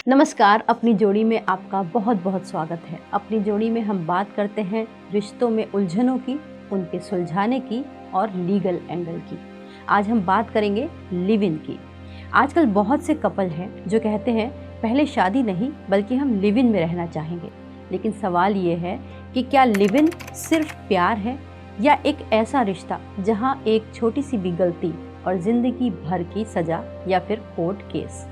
नमस्कार। अपनी जोड़ी में आपका बहुत बहुत स्वागत है। अपनी जोड़ी में हम बात करते हैं रिश्तों में उलझनों की, उनके सुलझाने की और लीगल एंगल की। आज हम बात करेंगे लिव इन की। आजकल बहुत से कपल हैं जो कहते हैं पहले शादी नहीं बल्कि हम लिव इन में रहना चाहेंगे। लेकिन सवाल ये है कि क्या लिव इन सिर्फ प्यार है या एक ऐसा रिश्ता जहाँ एक छोटी सी भी गलती और जिंदगी भर की सजा या फिर कोर्ट केस।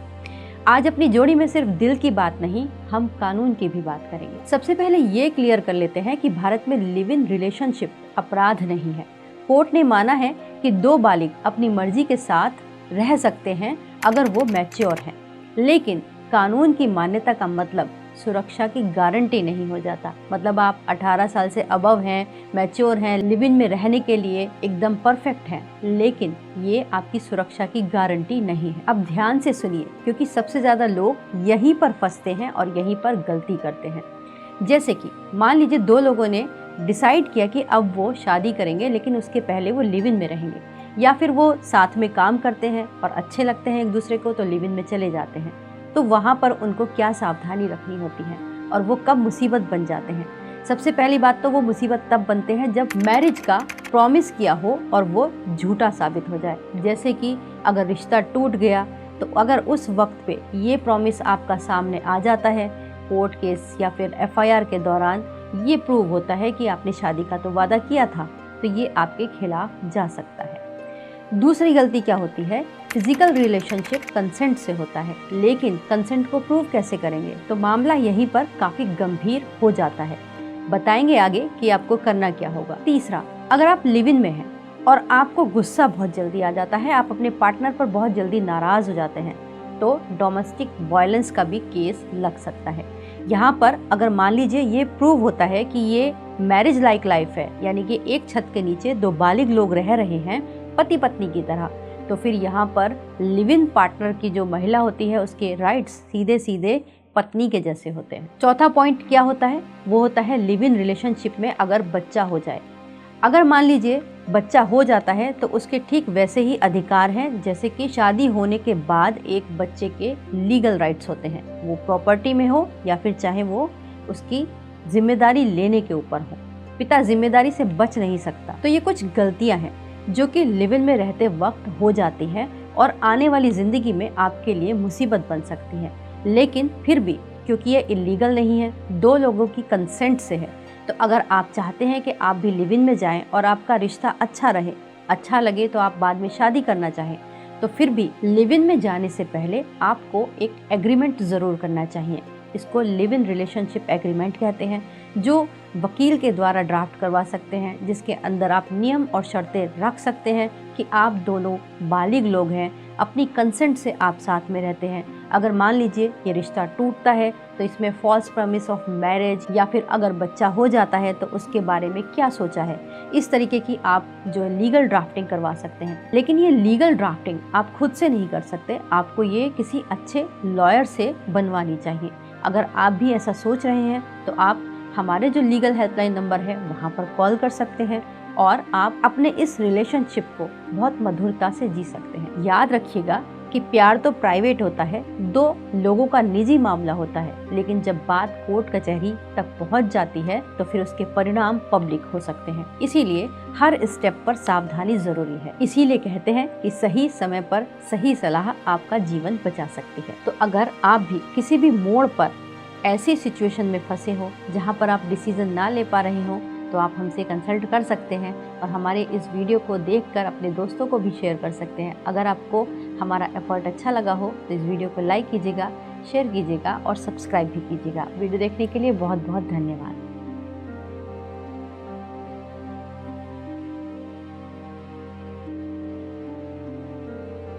आज अपनी जोड़ी में सिर्फ दिल की बात नहीं, हम कानून की भी बात करेंगे। सबसे पहले ये क्लियर कर लेते हैं कि भारत में लिव इन रिलेशनशिप अपराध नहीं है। कोर्ट ने माना है कि दो बालिग अपनी मर्जी के साथ रह सकते हैं अगर वो मैच्योर हैं। लेकिन कानून की मान्यता का मतलब सुरक्षा की गारंटी नहीं हो जाता। मतलब आप 18 साल से अबव हैं, मैच्योर हैं, लिव इन में रहने के लिए एकदम परफेक्ट हैं, लेकिन ये आपकी सुरक्षा की गारंटी नहीं है। अब ध्यान से सुनिए, क्योंकि सबसे ज्यादा लोग यहीं पर फंसते हैं और यहीं पर गलती करते हैं। जैसे कि मान लीजिए दो लोगों ने डिसाइड किया कि अब वो शादी करेंगे, लेकिन उसके पहले वो लिव इन में रहेंगे, या फिर वो साथ में काम करते हैं और अच्छे लगते हैं एक दूसरे को तो लिव इन में चले जाते हैं। तो वहाँ पर उनको क्या सावधानी रखनी होती है और वो कब मुसीबत बन जाते हैं। सबसे पहली बात तो वो मुसीबत तब बनते हैं जब मैरिज का प्रॉमिस किया हो और वो झूठा साबित हो जाए। जैसे कि अगर रिश्ता टूट गया तो अगर उस वक्त पे ये प्रॉमिस आपका सामने आ जाता है, कोर्ट केस या फिर FIR के दौरान ये प्रूव होता है कि आपने शादी का तो वादा किया था, तो ये आपके खिलाफ जा सकता है। दूसरी गलती क्या होती है, फिजिकल रिलेशनशिप कंसेंट से होता है, लेकिन कंसेंट को प्रूव कैसे करेंगे, तो मामला यहीं पर काफी गंभीर हो जाता है। बताएंगे आगे कि आपको करना क्या होगा। तीसरा, अगर आप लिव इन में हैं और आपको गुस्सा बहुत जल्दी आ जाता है, आप अपने पार्टनर पर बहुत जल्दी नाराज हो जाते हैं, तो डोमेस्टिक वायलेंस का भी केस लग सकता है। यहाँ पर अगर मान लीजिए ये प्रूव होता है कि ये मैरिज लाइक लाइफ है, यानी कि एक छत के नीचे दो बालिग लोग रह रहे हैं पति पत्नी की तरह, तो फिर यहाँ पर लिव इन पार्टनर की जो महिला होती है उसके राइट्स सीधे सीधे पत्नी के जैसे होते हैं। चौथा पॉइंट क्या होता है, वो होता है लिव इन रिलेशनशिप में अगर बच्चा हो जाए। अगर मान लीजिए बच्चा हो जाता है तो उसके ठीक वैसे ही अधिकार हैं जैसे कि शादी होने के बाद एक बच्चे के लीगल राइट्स होते हैं, वो प्रॉपर्टी में हो या फिर चाहे वो उसकी जिम्मेदारी लेने के ऊपर हो। पिता जिम्मेदारी से बच नहीं सकता। तो ये कुछ गलतियां हैं जो कि लिव इन में रहते वक्त हो जाती है और आने वाली जिंदगी में आपके लिए मुसीबत बन सकती है। लेकिन फिर भी क्योंकि ये इलीगल नहीं है, दो लोगों की कंसेंट से है, तो अगर आप चाहते हैं कि आप भी लिव इन में जाएं और आपका रिश्ता अच्छा रहे, अच्छा लगे तो आप बाद में शादी करना चाहें, तो फिर भी लिव इन में जाने से पहले आपको एक एग्रीमेंट ज़रूर करना चाहिए। इसको लिव इन रिलेशनशिप एग्रीमेंट कहते हैं, जो वकील के द्वारा ड्राफ्ट करवा सकते हैं, जिसके अंदर आप नियम और शर्तें रख सकते हैं कि आप दोनों बालिग लोग हैं, अपनी कंसेंट से आप साथ में रहते हैं। अगर मान लीजिए ये रिश्ता टूटता है तो इसमें फॉल्स प्रॉमिस ऑफ मैरिज या फिर अगर बच्चा हो जाता है तो उसके बारे में क्या सोचा है, इस तरीके की आप जो लीगल ड्राफ्टिंग करवा सकते हैं। लेकिन ये लीगल ड्राफ्टिंग आप खुद से नहीं कर सकते, आपको ये किसी अच्छे लॉयर से बनवानी चाहिए। अगर आप भी ऐसा सोच रहे हैं तो आप हमारे जो लीगल हेल्पलाइन नंबर है वहाँ पर कॉल कर सकते हैं और आप अपने इस रिलेशनशिप को बहुत मधुरता से जी सकते हैं। याद रखिएगा कि प्यार तो प्राइवेट होता है, दो लोगों का निजी मामला होता है, लेकिन जब बात कोर्ट कचहरी तक पहुंच जाती है तो फिर उसके परिणाम पब्लिक हो सकते हैं। इसीलिए हर स्टेप पर सावधानी जरूरी है। इसीलिए कहते हैं कि सही समय पर सही सलाह आपका जीवन बचा सकती है। तो अगर आप भी किसी भी मोड़ पर ऐसी सिचुएशन में फंसे हो जहाँ पर आप डिसीजन ना ले पा रहे हो, तो आप हमसे कंसल्ट कर सकते हैं और हमारे इस वीडियो को देखकर अपने दोस्तों को भी शेयर कर सकते हैं। अगर आपको हमारा एफर्ट अच्छा लगा हो तो इस वीडियो को लाइक कीजिएगा, शेयर कीजिएगा और सब्सक्राइब भी कीजिएगा। वीडियो देखने के लिए बहुत बहुत धन्यवाद।